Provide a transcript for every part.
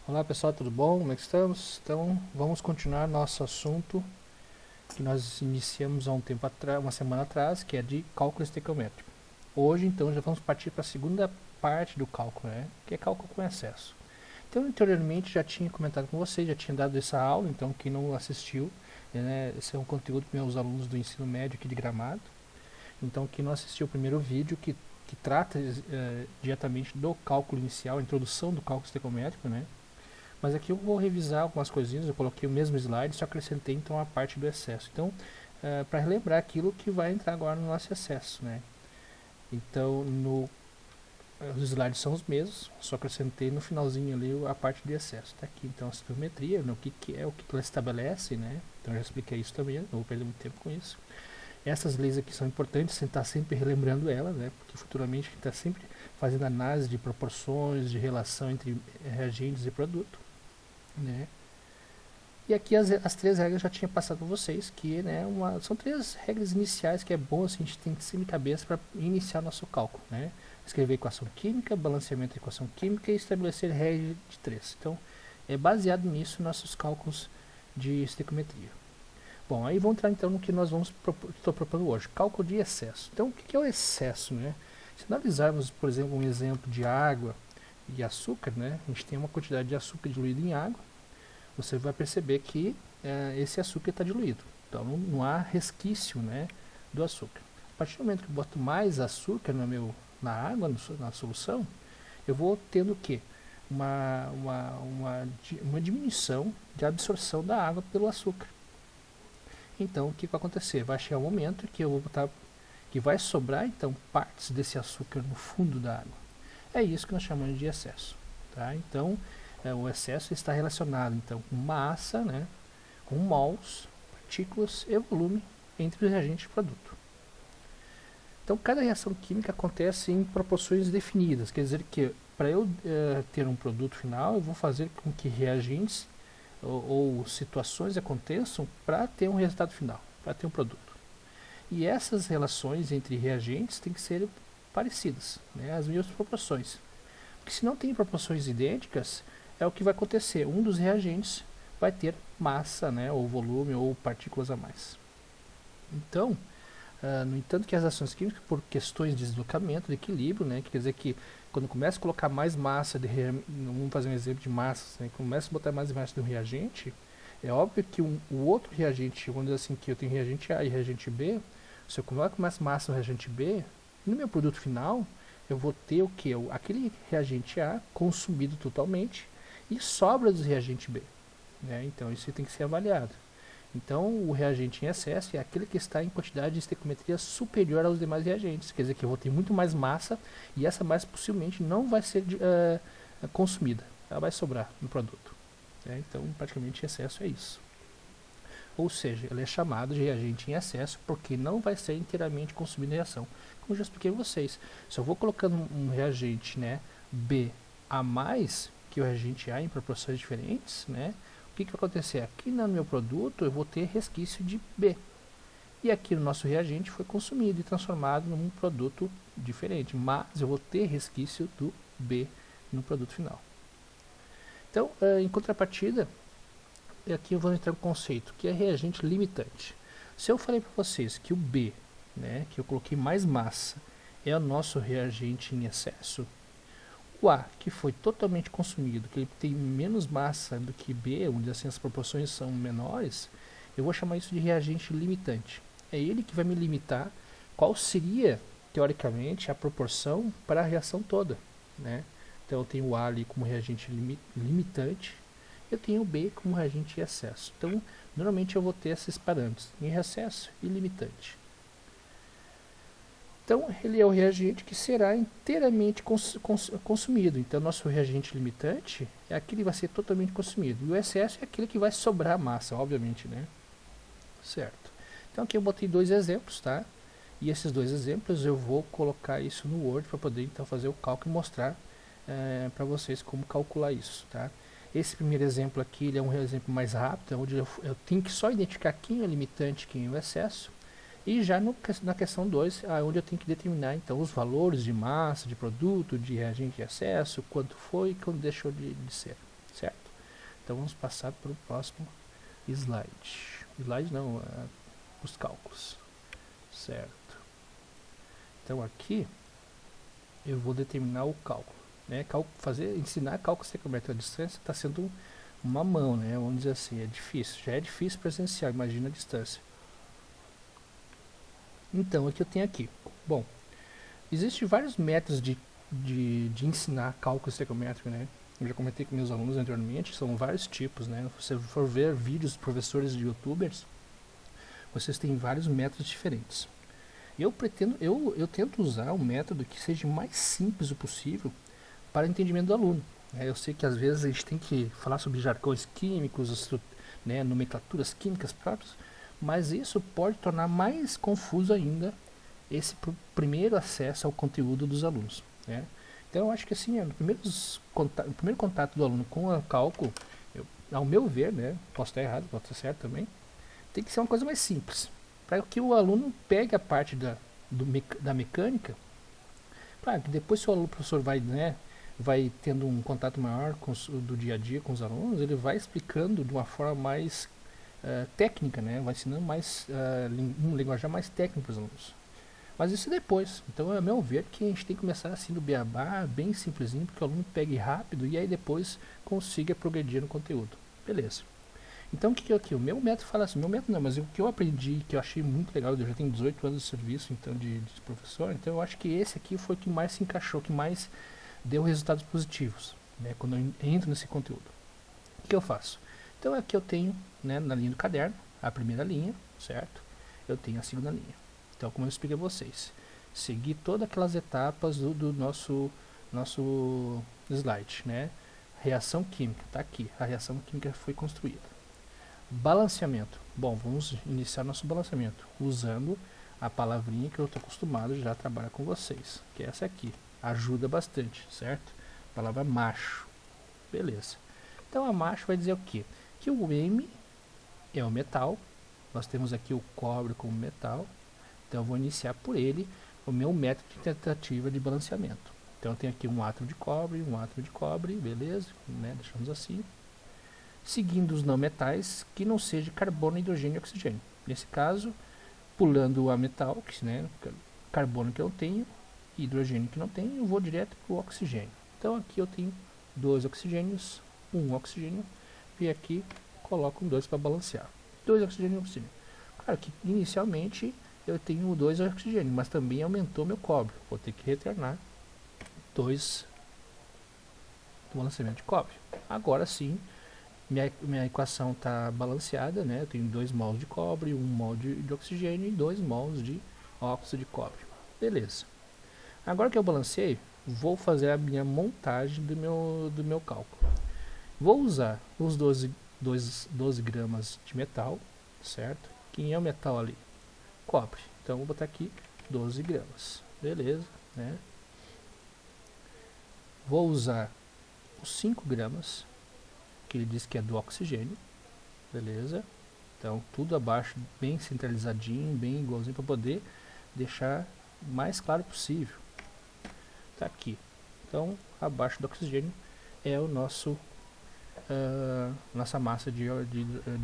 Olá pessoal, tudo bom? Como é que estamos? Então vamos continuar nosso assunto que nós iniciamos há um tempo atrás, uma semana atrás, que é de cálculo estequiométrico. Hoje então já vamos partir para a segunda parte do cálculo, né? Que é cálculo com excesso. Então anteriormente já tinha comentado com vocês, já tinha dado essa aula, então quem não assistiu, né, esse é um conteúdo para meus alunos do ensino médio aqui de Gramado. Então quem não assistiu o primeiro vídeo que trata diretamente do cálculo inicial, a introdução do cálculo estequiométrico, né? Mas aqui eu vou revisar algumas coisinhas, eu coloquei o mesmo slide, só acrescentei então a parte do excesso. Então, para relembrar aquilo que vai entrar agora no nosso excesso, né? Então, os slides são os mesmos, só acrescentei no finalzinho ali a parte de excesso. Tá aqui então a estoquiometria, né, que é, o que ela estabelece, né? Então eu já expliquei isso também, não vou perder muito tempo com isso. Essas leis aqui são importantes, você está sempre relembrando elas, né? Porque futuramente a gente está sempre fazendo análise de proporções, de relação entre reagentes e produto, né? E aqui as três regras eu já tinha passado para vocês, que né, são três regras iniciais que é bom assim, a gente tem que ter em cabeça para iniciar nosso cálculo. Né? Escrever equação química, balanceamento da equação química e estabelecer regra de três. Então, é baseado nisso nossos cálculos de estequiometria. Bom, aí vamos entrar então no que nós estou propondo hoje, cálculo de excesso. Então, o que é o excesso? Né? Se analisarmos, por exemplo, um exemplo de água e açúcar, né? A gente tem uma quantidade de açúcar diluído em água, você vai perceber que esse açúcar está diluído. Então não há resquício, né, do açúcar. A partir do momento que eu boto mais açúcar na água, na solução, eu vou tendo o quê? Uma diminuição de absorção da água pelo açúcar. Então o que vai acontecer? Vai chegar um momento que eu vou botar, que vai sobrar então partes desse açúcar no fundo da água. É isso que nós chamamos de excesso. Tá? Então o excesso está relacionado então com massa, né, com mols, partículas e volume entre o reagente e o produto. Então cada reação química acontece em proporções definidas, quer dizer que para eu ter um produto final, eu vou fazer com que reagentes ou situações aconteçam para ter um resultado final, para ter um produto. E essas relações entre reagentes têm que ser parecidas, né, as mesmas proporções. Porque se não tem proporções idênticas, é o que vai acontecer. Um dos reagentes vai ter massa, né, ou volume, ou partículas a mais. Então, no entanto que as ações químicas, por questões de deslocamento, de equilíbrio, né, que quer dizer que quando começa a colocar mais massa, vamos fazer um exemplo de massas, né, começa a botar mais massa de um reagente, é óbvio que o outro reagente, vamos dizer assim, que eu tenho reagente A e reagente B, se eu coloco mais massa no reagente B, no meu produto final, eu vou ter o que? Aquele reagente A consumido totalmente e sobra do reagente B. Né? Então isso tem que ser avaliado. Então o reagente em excesso é aquele que está em quantidade de estequiometria superior aos demais reagentes. Quer dizer que eu vou ter muito mais massa e essa massa possivelmente não vai ser consumida. Ela vai sobrar no produto. Né? Então praticamente excesso é isso. Ou seja, ele é chamado de reagente em excesso porque não vai ser inteiramente consumido em reação. Como eu já expliquei a vocês, se eu vou colocando um reagente, né, B a mais que o reagente A em proporções diferentes, né, o que vai acontecer? Aqui no meu produto eu vou ter resquício de B. E aqui no nosso reagente foi consumido e transformado num produto diferente, mas eu vou ter resquício do B no produto final. Então, em contrapartida, aqui eu vou entrar no conceito que é reagente limitante. Se eu falei para vocês que o B, né, que eu coloquei mais massa, é o nosso reagente em excesso, o A, que foi totalmente consumido, que ele tem menos massa do que B, onde assim as proporções são menores, eu vou chamar isso de reagente limitante. É ele que vai me limitar qual seria, teoricamente, a proporção para a reação toda. Né? Então eu tenho o A ali como reagente limitante, eu tenho o B como reagente em excesso. Então, normalmente eu vou ter esses parâmetros, em excesso e limitante. Então, ele é o reagente que será inteiramente consumido. Então, nosso reagente limitante é aquele que vai ser totalmente consumido. E o excesso é aquele que vai sobrar massa, obviamente, né? Certo. Então, aqui eu botei dois exemplos, tá? E esses dois exemplos eu vou colocar isso no Word para poder, então, fazer o cálculo e mostrar para vocês como calcular isso, tá? Esse primeiro exemplo aqui ele é um exemplo mais rápido, onde eu tenho que só identificar quem é o limitante, quem é o excesso. E já na questão 2, onde eu tenho que determinar então os valores de massa, de produto, de reagente de excesso, quanto foi e quanto deixou de ser. certo? Então vamos passar para o próximo slide. Slide não, os cálculos, certo? Então aqui eu vou determinar o cálculo, né? Ensinar cálculo estequiométrico à distância está sendo uma mão, né? Vamos dizer assim, é difícil, já é difícil presenciar, imagina a distância. Então, o que eu tenho aqui? Bom, existem vários métodos de ensinar cálculo estequiométrico, né? Eu já comentei com meus alunos anteriormente, são vários tipos, né? Se você for ver vídeos de professores de youtubers, vocês têm vários métodos diferentes. Eu tento usar um método que seja mais simples o possível para o entendimento do aluno. Eu sei que às vezes a gente tem que falar sobre jargões químicos, né, nomenclaturas químicas próprias, mas isso pode tornar mais confuso ainda esse primeiro acesso ao conteúdo dos alunos, né? Então eu acho que assim, o primeiro contato do aluno com o cálculo, ao meu ver, né, posso estar errado, pode estar certo também, tem que ser uma coisa mais simples, para que o aluno pegue a parte da mecânica. Claro que depois o professor vai, né, vai tendo um contato maior do dia a dia com os alunos, ele vai explicando de uma forma mais técnica, né, vai ensinando mais um linguajar mais técnico para os alunos. Mas isso depois. Então, a meu ver, que a gente tem que começar assim do beabá, bem simplesinho, porque o aluno pegue rápido e aí depois consiga progredir no conteúdo. Beleza. Então, o que é aqui? O meu método fala assim, meu método não, mas o que eu aprendi, que eu achei muito legal, eu já tenho 18 anos de serviço, então, de professor, então eu acho que esse aqui foi o que mais se encaixou, que mais deu resultados positivos, né, quando eu entro nesse conteúdo. O que eu faço? Então, aqui eu tenho, né, na linha do caderno, a primeira linha, certo? Eu tenho a segunda linha. Então, como eu expliquei a vocês, seguir todas aquelas etapas do nosso slide, né? Reação química, está aqui, a reação química foi construída. Balanceamento. Bom, vamos iniciar nosso balanceamento usando a palavrinha que eu estou acostumado já a trabalhar com vocês, que é essa aqui. Ajuda bastante, certo? Palavra macho. Beleza. Então, a macho vai dizer o quê? Que o M é o metal. Nós temos aqui o cobre como metal. Então eu vou iniciar por ele o meu método de tentativa de balanceamento. Então eu tenho aqui um átomo de cobre, beleza, né? Deixamos assim. Seguindo os não metais que não seja carbono, hidrogênio e oxigênio. Nesse caso, pulando a metal, né? Carbono que eu tenho, hidrogênio que não tenho, eu vou direto para o oxigênio. Então aqui eu tenho 2 oxigênios, 1 oxigênio, e aqui coloco 2 para balancear. 2 oxigênio e 1 oxigênio. Claro que inicialmente eu tenho 2 oxigênio, mas também aumentou meu cobre. Vou ter que retornar 2 do balanceamento de cobre. Agora sim, minha equação está balanceada, né? Eu tenho 2 mols de cobre, 1 mol de oxigênio e 2 mols de óxido de cobre. Beleza. Agora que eu balancei, vou fazer a minha montagem do meu cálculo. Vou usar os 12 gramas de metal, certo? Quem é o metal ali? Cobre. Então vou botar aqui 12 gramas. Beleza, né? Vou usar os 5 gramas, que ele diz que é do oxigênio. Beleza? Então tudo abaixo, bem centralizadinho, bem igualzinho, para poder deixar o mais claro possível. Tá aqui. Então abaixo do oxigênio é o nossa massa de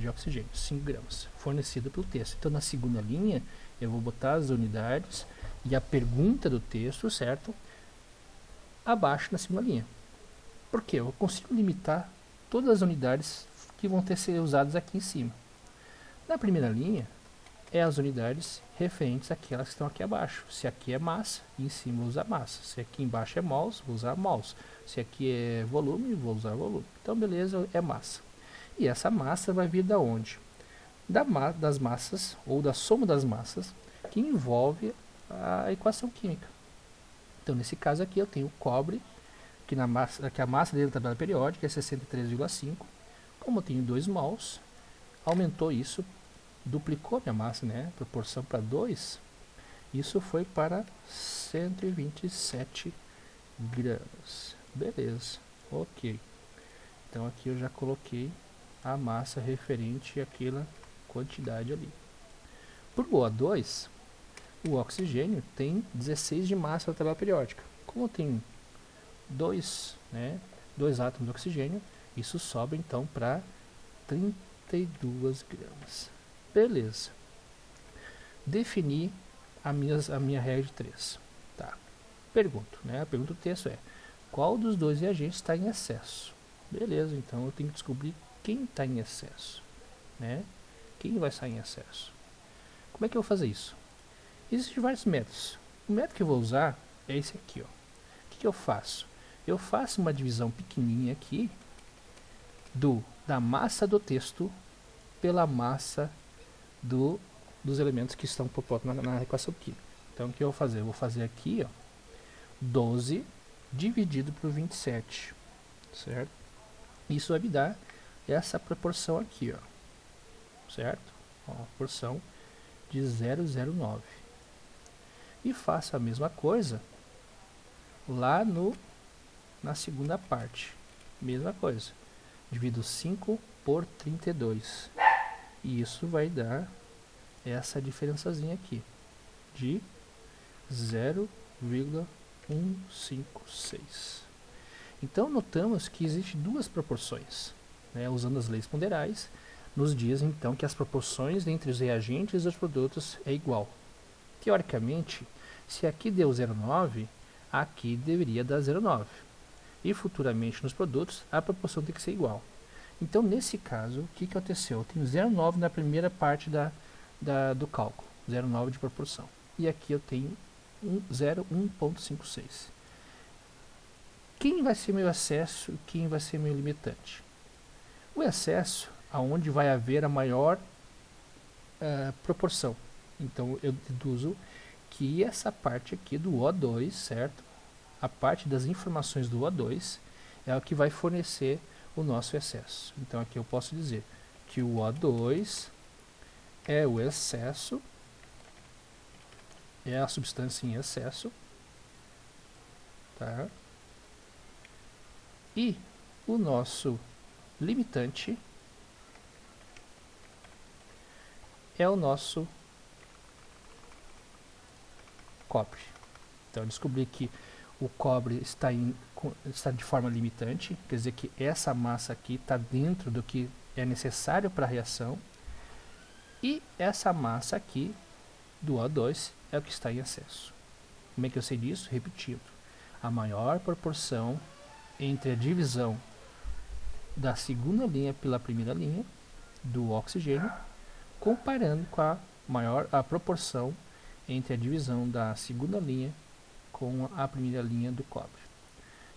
oxigênio, 5 gramas, fornecida pelo texto. Então na segunda linha eu vou botar as unidades e a pergunta do texto, certo? Abaixo na segunda linha. Por quê? Eu consigo limitar todas as unidades que vão ter que ser usadas aqui em cima. Na primeira linha é as unidades referentes àquelas que estão aqui abaixo. Se aqui é massa, em cima vou usar massa. Se aqui embaixo é mols, vou usar mols. Se aqui é volume, vou usar volume. Então beleza, é massa. E essa massa vai vir da onde? Das massas, ou da soma das massas, que envolve a equação química. Então nesse caso aqui eu tenho o cobre, que a massa dele da tabela periódica é 63,5. Como eu tenho 2 mols, aumentou isso, duplicou a minha massa, né? Proporção para 2, isso foi para 127 gramas. Beleza, ok. Então aqui eu já coloquei a massa referente àquela quantidade ali. Por O2, o oxigênio tem 16 de massa na tabela periódica. Como eu tenho 2 2 átomos de oxigênio, isso sobe então para 32 gramas. Beleza. Definir a minha regra de 3. Tá. Pergunto, né? A pergunta do texto é: qual dos dois reagentes está em excesso? Beleza, então eu tenho que descobrir quem está em excesso, né? Quem vai estar em excesso? Como é que eu vou fazer isso? Existem vários métodos. O método que eu vou usar é esse aqui, ó. O que eu faço? Eu faço uma divisão pequenininha aqui da massa do texto pela massa dos elementos que estão propostos na equação química. Então o que eu vou fazer? Eu vou fazer aqui, ó, 12 dividido por 27, certo? Isso vai me dar essa proporção aqui, ó, certo? Ó, a proporção de 0,09. E faço a mesma coisa lá na segunda parte. Mesma coisa. Divido 5 por 32. E isso vai dar essa diferençazinha aqui de 0,156. Então notamos que existem duas proporções, né, usando as leis ponderais, nos dias então que as proporções entre os reagentes e os produtos é igual. Teoricamente, se aqui deu 0,9, aqui deveria dar 0,9. E futuramente nos produtos a proporção tem que ser igual. Então nesse caso, o que aconteceu? Eu tenho 0,9 na primeira parte do cálculo, 0,9 de proporção. E aqui eu tenho 1,56. Quem vai ser meu excesso e quem vai ser meu limitante? O excesso, aonde vai haver a maior proporção. Então eu deduzo que essa parte aqui do O2, certo? A parte das informações do O2 é o que vai fornecer o nosso excesso. Então aqui eu posso dizer que o O2 é o excesso, é a substância em excesso, tá? E o nosso limitante é o nosso cobre. Então eu descobri que o cobre está de forma limitante, quer dizer que essa massa aqui está dentro do que é necessário para a reação, e essa massa aqui do O2 é o que está em excesso. Como é que eu sei disso? Repetindo, a maior proporção entre a divisão da segunda linha pela primeira linha do oxigênio, comparando com a proporção entre a divisão da segunda linha com a primeira linha do cobre.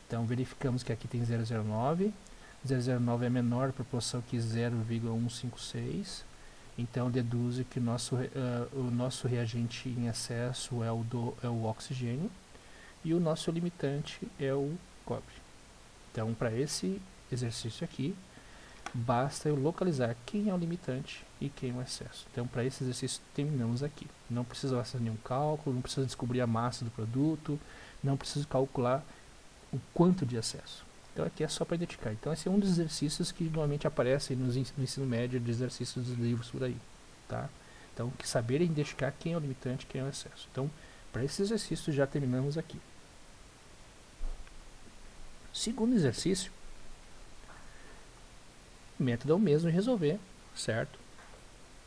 Então verificamos que aqui tem 0,09, 0,09 é menor proporção que 0,156, então deduzo que o nosso reagente em excesso é o oxigênio e o nosso limitante é o cobre. Então para esse exercício aqui, basta eu localizar quem é o limitante e quem é o excesso. Então para esse exercício terminamos aqui. Não precisa fazer nenhum cálculo, não precisa descobrir a massa do produto, não precisa calcular o quanto de excesso. Então aqui é só para identificar. Então esse é um dos exercícios que normalmente aparecem no ensino médio de exercícios dos livros por aí, tá? Então que saber identificar quem é o limitante e quem é o excesso. Então para esse exercício já terminamos aqui. Segundo exercício, o método é o mesmo de resolver, certo?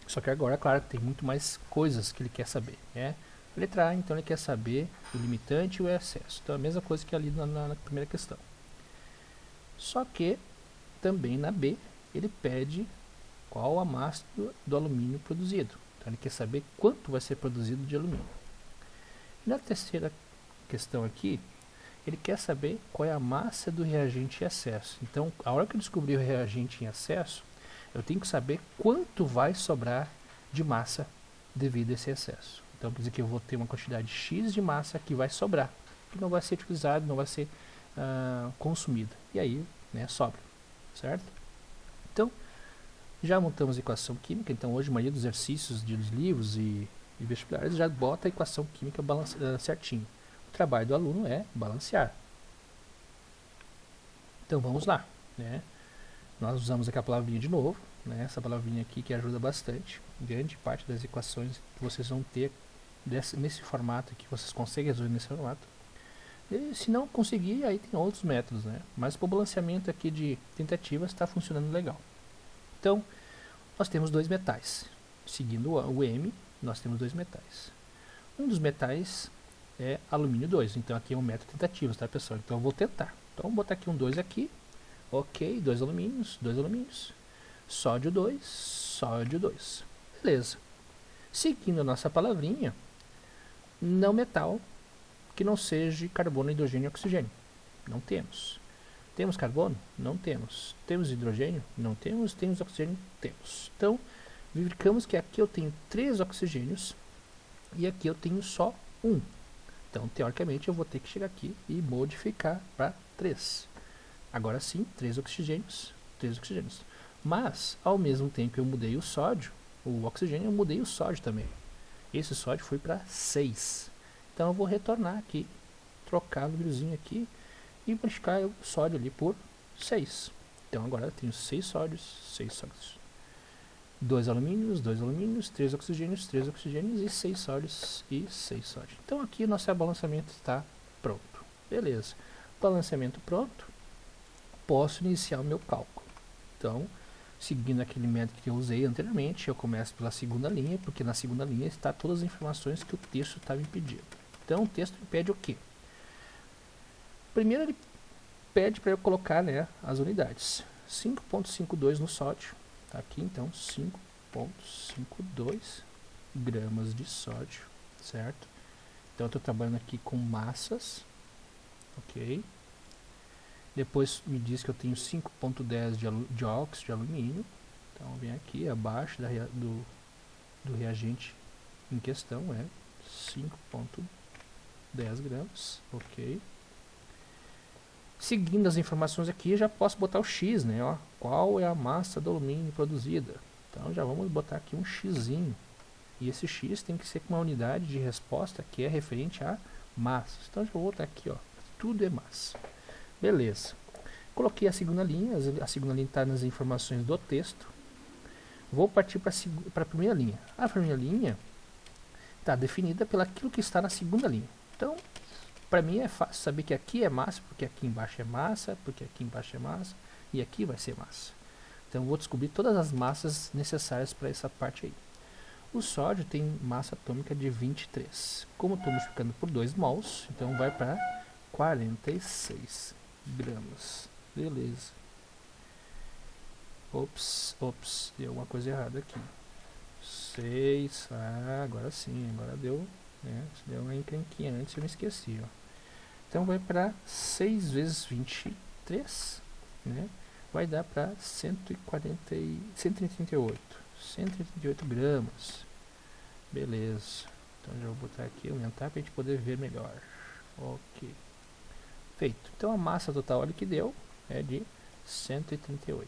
Só que agora, claro, tem muito mais coisas que ele quer saber, né? Letra A, então ele quer saber o limitante e o excesso. Então é a mesma coisa que ali na primeira questão. Só que também na B ele pede qual a massa do alumínio produzido. Então ele quer saber quanto vai ser produzido de alumínio. E na terceira questão aqui, ele quer saber qual é a massa do reagente em excesso. Então, a hora que eu descobrir o reagente em excesso, eu tenho que saber quanto vai sobrar de massa devido a esse excesso. Então, quer dizer que eu vou ter uma quantidade X de massa que vai sobrar, que não vai ser utilizada, não vai ser consumida. E aí, né, sobra, certo? Então, já montamos a equação química. Então, hoje a maioria dos exercícios dos livros e vestibulares já bota a equação química certinho. O trabalho do aluno é balancear. Então vamos lá, né? Nós usamos aqui a palavrinha de novo, né? Essa palavrinha aqui que ajuda bastante. Grande parte das equações que vocês vão ter nesse formato aqui, vocês conseguem resolver nesse formato. E se não conseguir, aí tem outros métodos, né? Mas o balanceamento aqui de tentativas está funcionando legal. Então, nós temos dois metais. Seguindo o M, nós temos dois metais. Um dos metais é alumínio 2. Então aqui é um método tentativas, tá, pessoal? Então eu vou tentar. Então vou botar aqui um 2 aqui. Ok, dois alumínios, dois alumínios. Sódio 2, sódio 2. Beleza. Seguindo a nossa palavrinha, não metal que não seja carbono, hidrogênio e oxigênio. Não temos. Temos carbono? Não temos. Temos hidrogênio? Não temos. Temos oxigênio? Temos. Então, verificamos que aqui eu tenho 3 oxigênios e aqui eu tenho só 1. Então, teoricamente, eu vou ter que chegar aqui e modificar para 3. Agora sim, 3 oxigênios, 3 oxigênios. Mas, ao mesmo tempo que eu mudei o sódio, o oxigênio, eu mudei o sódio também. Esse sódio foi para 6. Então, eu vou retornar aqui, trocar o númerozinho aqui e multiplicar o sódio ali por 6. Então, agora eu tenho 6 sódios, 6 sódios. 2 alumínios, 3 oxigênios e 6 sódios e 6 sódios. Então aqui o nosso balanceamento está pronto. Beleza. Balanceamento pronto. Posso iniciar o meu cálculo. Então, seguindo aquele método que eu usei anteriormente, eu começo pela segunda linha, porque na segunda linha está todas as informações que o texto está me pedindo. Então o texto me pede o quê? Primeiro ele pede para eu colocar, né, as unidades. 5,52 no sódio. Tá aqui então 5,52 gramas de sódio, certo? Então eu estou trabalhando aqui com massas, ok? Depois me diz que eu tenho 5,10 de óxido de alumínio. Então vem aqui abaixo do reagente em questão, é 5,10 gramas, ok? Seguindo as informações aqui, já posso botar o X, né? Ó, qual é a massa do alumínio produzida? Então já vamos botar aqui um Xzinho. E esse X tem que ser com uma unidade de resposta que é referente a massa. Então já vou botar aqui, ó, tudo é massa. Beleza. Coloquei a segunda linha está nas informações do texto. Vou partir para a primeira linha. A primeira linha está definida pelo aquilo que está na segunda linha. Então, para mim é fácil saber que aqui é massa, porque aqui embaixo é massa, porque aqui embaixo é massa, e aqui vai ser massa. Então eu vou descobrir todas as massas necessárias para essa parte aí. O sódio tem massa atômica de 23. Como estou multiplicando por 2 mols, então vai para 46 gramas. Beleza. Ops, deu uma coisa errada aqui. 6, agora sim, agora deu, né? Deu uma encrenquinha antes, eu me esqueci, ó. Então vai para 6 vezes 23, né? Vai dar para 138 gramas. Beleza. Então já vou botar aqui, aumentar para a gente poder ver melhor. Ok. Feito. Então a massa total ali que deu é de 138.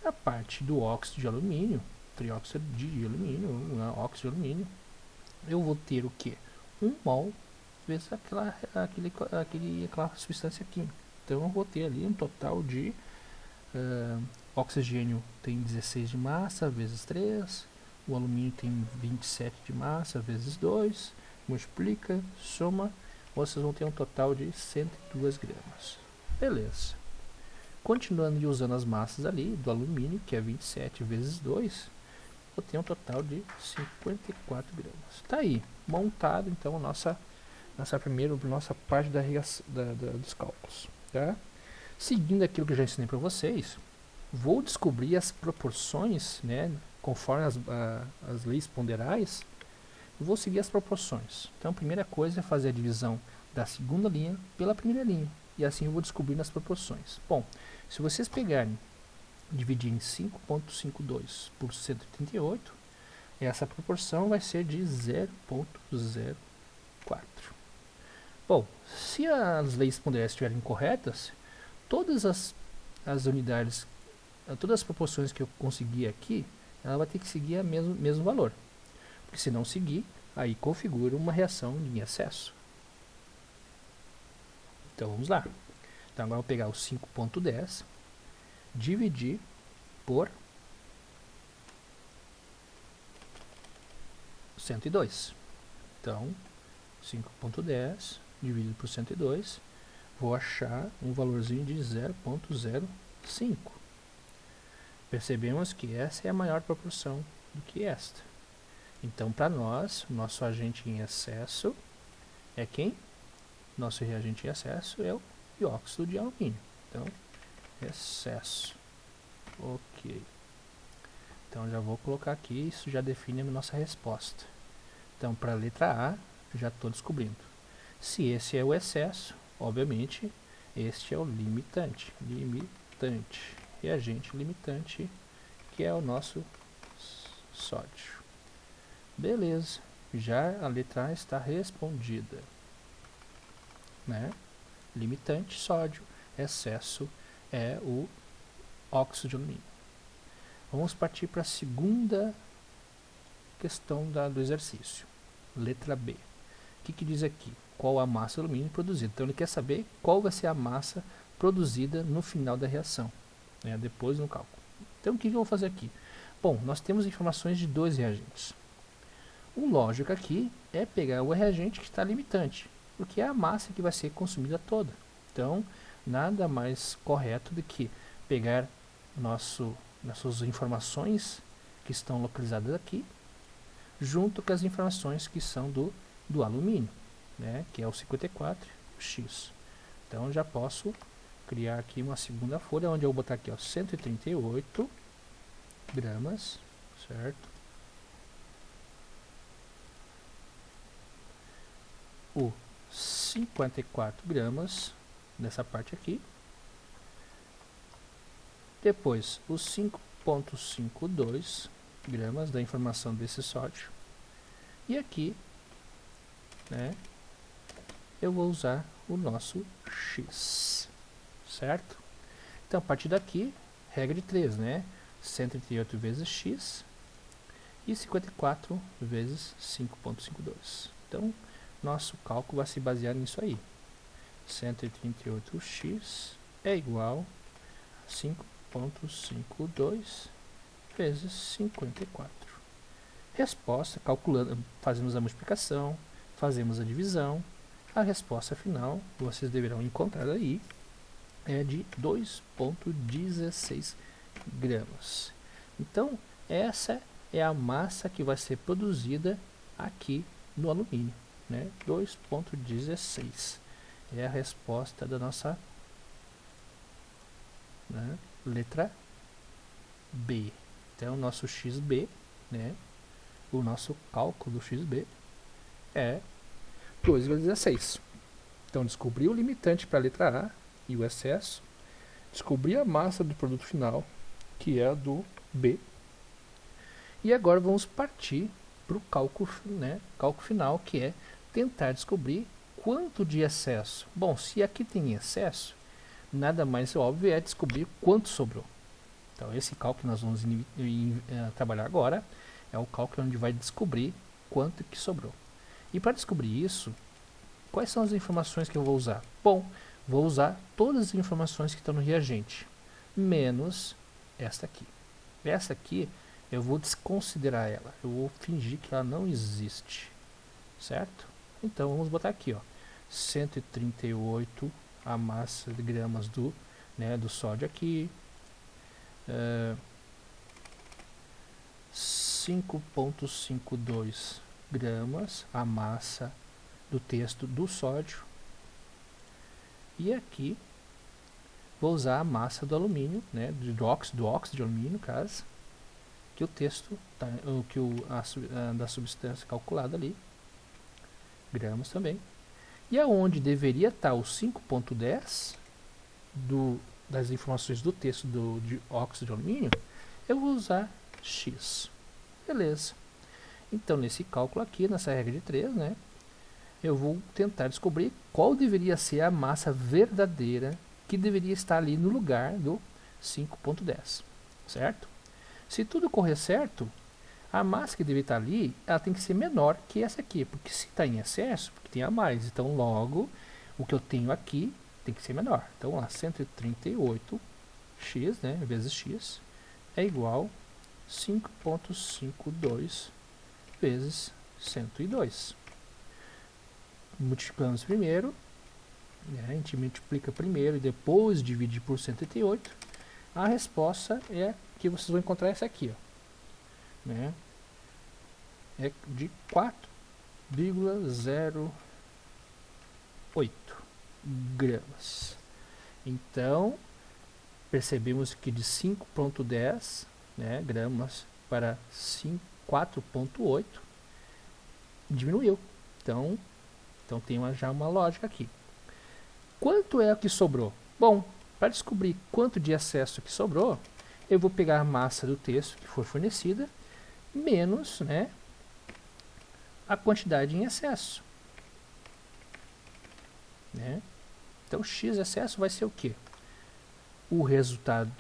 A parte do óxido de alumínio, trióxido de alumínio, óxido de alumínio, eu vou ter o que? 1 mol vezes aquela substância química. Então eu vou ter ali um total de oxigênio tem 16 de massa vezes 3, o alumínio tem 27 de massa vezes 2, multiplica, soma, vocês vão ter um total de 102 gramas. Beleza. Continuando usando as massas ali do alumínio, que é 27 vezes 2, eu tenho um total de 54 gramas. Tá aí, montado então a nossa parte dos cálculos. Tá? Seguindo aquilo que eu já ensinei para vocês, vou descobrir as proporções, né, conforme as leis ponderais, eu vou seguir as proporções. Então a primeira coisa é fazer a divisão da segunda linha pela primeira linha, e assim eu vou descobrir as proporções. Bom, se vocês pegarem e dividirem 5,52 por 138, essa proporção vai ser de 0,04. Bom, se as leis ponderais estiverem corretas, todas as unidades, todas as proporções que eu conseguir aqui, ela vai ter que seguir o mesmo valor. Porque se não seguir, aí configura uma reação em excesso. Então vamos lá. Então agora eu vou pegar o 5,10, dividir por 102. Então 5,10 dividido por 102, vou achar um valorzinho de 0,05. Percebemos que essa é a maior proporção do que esta. Então, para nós, o nosso agente em excesso é quem? Nosso reagente em excesso é o dióxido de alumínio. Então, excesso. Ok. Então, já vou colocar aqui, isso já define a nossa resposta. Então, para a letra A, já estou descobrindo. Se esse é o excesso, obviamente, este é o limitante. Limitante. Reagente limitante, que é o nosso sódio. Beleza. Já a letra A está respondida. Né? Limitante, sódio. Excesso é o óxido de alumínio. Vamos partir para a segunda questão do exercício. Letra B. O que diz aqui? Qual a massa de alumínio produzida? Então ele quer saber qual vai ser a massa produzida no final da reação, né, depois no cálculo. Então o que eu vou fazer aqui? Bom, nós temos informações de dois reagentes. O lógico aqui é pegar o reagente que está limitante, porque é a massa que vai ser consumida toda. Então, nada mais correto do que pegar nossas informações que estão localizadas aqui, junto com as informações que são do alumínio, né, que é o 54X. Então, já posso criar aqui uma segunda folha, onde eu vou botar aqui, ó, 138 gramas, certo? O 54 gramas nessa parte aqui. Depois, os 5,52 gramas da informação desse sódio. E aqui, né, eu vou usar o nosso X, certo? Então, a partir daqui, regra de 3, né? 138 vezes X e 54 vezes 5,52. Então, nosso cálculo vai se basear nisso aí. 138x é igual a 5,52 vezes 54. Resposta, calculando, fazemos a multiplicação, fazemos a divisão. A resposta final, vocês deverão encontrar aí, é de 2,16 gramas. Então, essa é a massa que vai ser produzida aqui no alumínio, né? 2,16 é a resposta da nossa, né, letra B. Então, o nosso XB, né, o nosso cálculo do XB é 2,16. Então, descobri o limitante para a letra A e o excesso, descobri a massa do produto final, que é a do B, e agora vamos partir para o cálculo, né, cálculo final, que é tentar descobrir quanto de excesso. Bom, se aqui tem excesso, nada mais óbvio é descobrir quanto sobrou. Então, esse cálculo que nós vamos trabalhar agora é o cálculo onde vai descobrir quanto que sobrou. E para descobrir isso, quais são as informações que eu vou usar? Bom, vou usar todas as informações que estão no reagente, menos esta aqui. Essa aqui eu vou desconsiderar ela, eu vou fingir que ela não existe, certo? Então vamos botar aqui, ó, 138 a massa de gramas do sódio aqui, 5,52 gramas a massa do texto do sódio, e aqui vou usar a massa do alumínio, né, do óxido de alumínio, no caso, que o texto tá, da substância calculada ali, gramas também. E aonde deveria estar o 5,10 das informações do texto de óxido de alumínio, eu vou usar X. Beleza. Então, nesse cálculo aqui, nessa regra de 3, né, eu vou tentar descobrir qual deveria ser a massa verdadeira que deveria estar ali no lugar do 5,10, certo? Se tudo correr certo, a massa que deve estar ali, ela tem que ser menor que essa aqui, porque se está em excesso, porque tem a mais, então logo o que eu tenho aqui tem que ser menor. Então lá, 138x, né, vezes x, é igual a 5,52 vezes 102. multiplicamos primeiro, né, a gente multiplica primeiro e depois divide por 188, a resposta é que vocês vão encontrar essa aqui, ó, né, é de 4,08 gramas. Então, percebemos que de 5,10, né, gramas para 4,8 diminuiu. Então tem já uma lógica aqui. Quanto é o que sobrou? Bom, para descobrir quanto de excesso que sobrou, eu vou pegar a massa do texto que foi fornecida, menos, né, a quantidade em excesso. Né? Então, x excesso vai ser o quê? O resultado,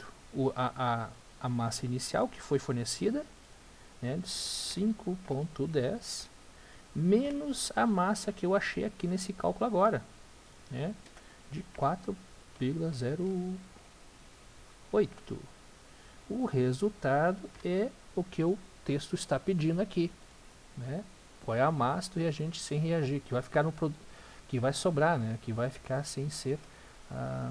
a massa inicial que foi fornecida, né, de 5,10, menos a massa que eu achei aqui nesse cálculo agora, né, de 4,08. O resultado é o que o texto está pedindo aqui, né? Qual é a massa do reagente sem reagir, que vai ficar no produto, que vai sobrar, né, que vai ficar sem ser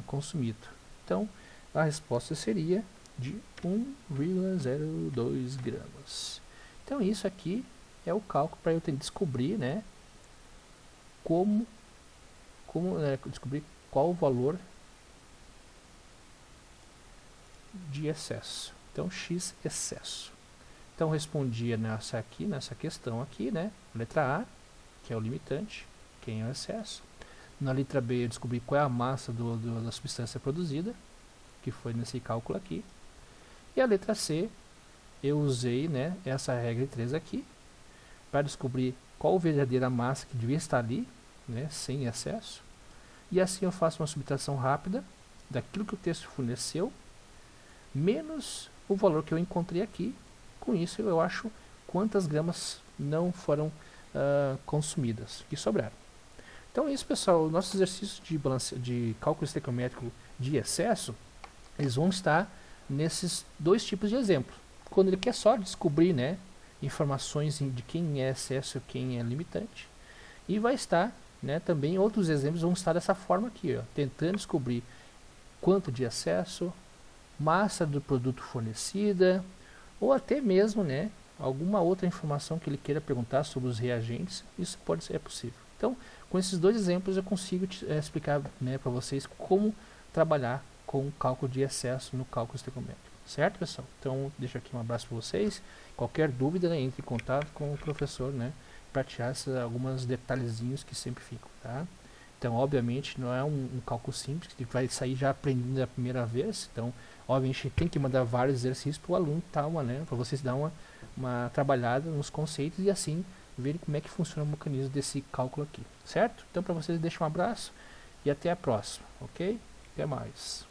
consumido. Então, a resposta seria de 1,02 gramas. Então, isso aqui é o cálculo para eu descobrir, né, como descobrir qual o valor de excesso. Então, x excesso. Então, respondia nessa questão aqui, né, letra A, que é o limitante, quem é o excesso. Na letra B, eu descobri qual é a massa da substância produzida, que foi nesse cálculo aqui. E a letra C, eu usei, né, essa regra 3 aqui, para descobrir qual a verdadeira massa que devia estar ali, né, sem excesso. E assim eu faço uma subtração rápida daquilo que o texto forneceu, menos o valor que eu encontrei aqui. Com isso eu acho quantas gramas não foram consumidas, que sobraram. Então é isso, pessoal. Nossos exercícios de cálculo estequiométrico de excesso, eles vão estar nesses dois tipos de exemplo. Quando ele quer só descobrir, né, informações de quem é excesso e quem é limitante. E vai estar, né, também outros exemplos vão estar dessa forma aqui, ó, tentando descobrir quanto de excesso, massa do produto fornecida, ou até mesmo, né, alguma outra informação que ele queira perguntar sobre os reagentes. Isso pode ser possível. Então, com esses dois exemplos eu consigo explicar, né, para vocês como trabalhar com o cálculo de excesso no cálculo estequiométrico. Certo, pessoal? Então, deixo aqui um abraço para vocês. Qualquer dúvida, né, entre em contato com o professor, né, para tirar alguns detalhezinhos que sempre ficam, tá? Então, obviamente, não é um cálculo simples, que vai sair já aprendendo a primeira vez. Então, obviamente, tem que mandar vários exercícios para o aluno, né, para vocês dar uma trabalhada nos conceitos e assim verem como é que funciona o mecanismo desse cálculo aqui, certo? Então, para vocês, deixo um abraço e até a próxima, ok? Até mais.